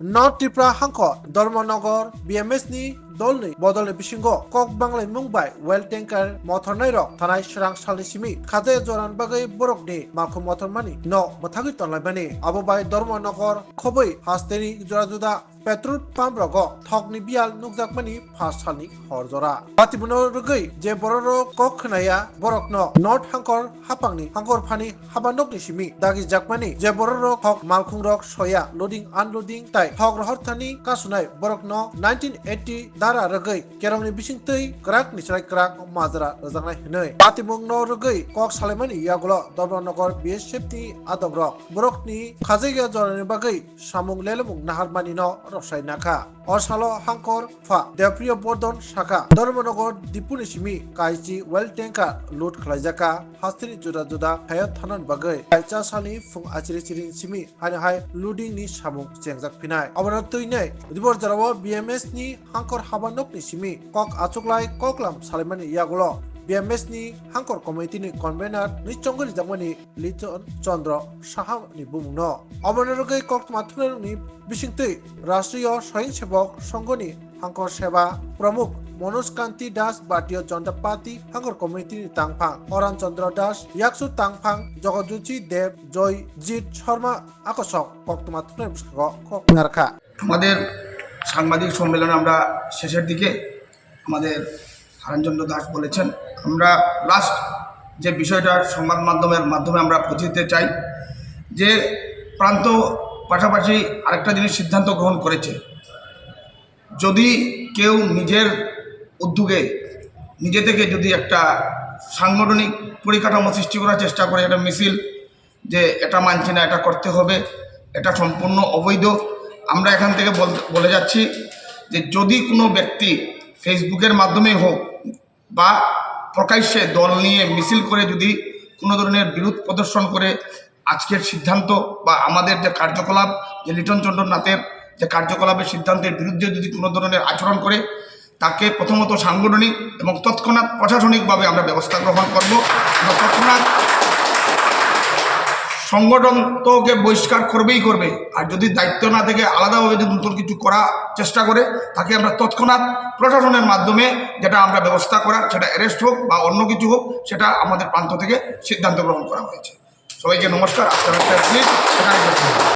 North Tripura Hangko Dharmanagor BMS ni dolni bodole bisingo kok banglai mungbai well tanker motor nairok thanai srang salni simi khate joran bagai borok ni malkhum motor mani no mathagi tonlai bani abo bai Dharmanagor khoboi hasteni jora juda petrol pump rogo thokni bial nukjakmani first salni horjora batibuno rugai je bororo kok khnaya borokno North Hangkor hapangni Hangkor phani habanokni simi dagi jakmani je bororo thok malkhung rok soya loading unloading tai thok rohorthani kasunai borokno 1980 dara rugai kerongni bisingtei krak nisrai krak majra rajangnai hinai batibungno rugai kok salaimani yagulo Dharmanagor BSF ni adobrok borokni khajaiga jorani bagai samung lelumung naharmani no রসাই নাখা অসালো হাঙ্কর ফা দেপ্রিয় বর্ধন শাখা Dharmanagor দিপুনি সিমি কাইজি oil tanker লুট খালাইজাকা হাস্তিনি জুদা জুদা হায়াত থানান বাগৈ কাইচা সালনি ফুং আচিরি চিরিং সিমি হাই হাই লুডিং ni samung chengjak pinai abona tuinai dibor jarao BMS ni hankor habanok ni simi kok achuklai koklam salimani yagulo BMS ni Hangkor committee ni convener ni chongoli jamani Liton Chandra Saha ni bumno abonarogai kok mathner ni bisingtei Rashtriyo Swayamsevok Sangh ni Hangkor Seva Pramukh Manoj Kanti Das Bharatiya Janata Party Hangkor committee ni Tangphang Oran Chandra Das Yaksu Tangphang Jagajuchi Dev Joy Jit Sharma আকর্ষক কক্তমা তুলে cock রাখা আমাদের সাংবাদিক সম্মেলনে আমরা শেষের দিকে আমাদের হারানচন্দ্র দাস বলেছেন আমরা লাস্ট যে বিষয়টা সংবাদ মাধ্যমে আমরা পৌঁছে চাই যে প্রান্ত পাশাপাশি আরেকটা জিনিস সিদ্ধান্ত গ্রহণ করেছে যদি কেউ নিজের উদ্যোগে নিজে থেকে যদি একটা সাংগঠনিক পরিকাঠামো সৃষ্টি করার চেষ্টা করে একটা মিছিল যে এটা মানছি না এটা করতে হবে এটা সম্পূর্ণ অবৈধ আমরা এখান থেকে বলে যাচ্ছি যে যদি কোনো ব্যক্তি ফেসবুকের মাধ্যমে হোক বা প্রকাশ্যে দল নিয়ে মিছিল করে যদি কোনো ধরনের বিরোধ প্রদর্শন করে আজকের সিদ্ধান্ত বা আমাদের যে কার্যকলাপ যে লিটন চন্দ্র নাথের যে কার্যকলাপের সিদ্ধান্তের বিরুদ্ধে যদি কোনো ধরনের আচরণ করে তাকে প্রথমত সাংগঠনিক এবং তৎক্ষণাৎ প্রশাসনিকভাবে আমরা ব্যবস্থা গ্রহণ করব এবং তৎক্ষণাৎ সংগঠন তোকে বহিষ্কার করবেই করবে আর যদি দায়িত্ব না থেকে আলাদাভাবে যদি নতুন কিছু করার চেষ্টা করে তাকে আমরা তৎক্ষণাৎ প্রশাসনের মাধ্যমে যেটা আমরা ব্যবস্থা করা সেটা অ্যারেস্ট হোক বা অন্য কিছু হোক সেটা আমাদের প্রান্ত থেকে সিদ্ধান্ত গ্রহণ করা হয়েছে সবাইকে নমস্কার আপনারা প্লিজ সেখানে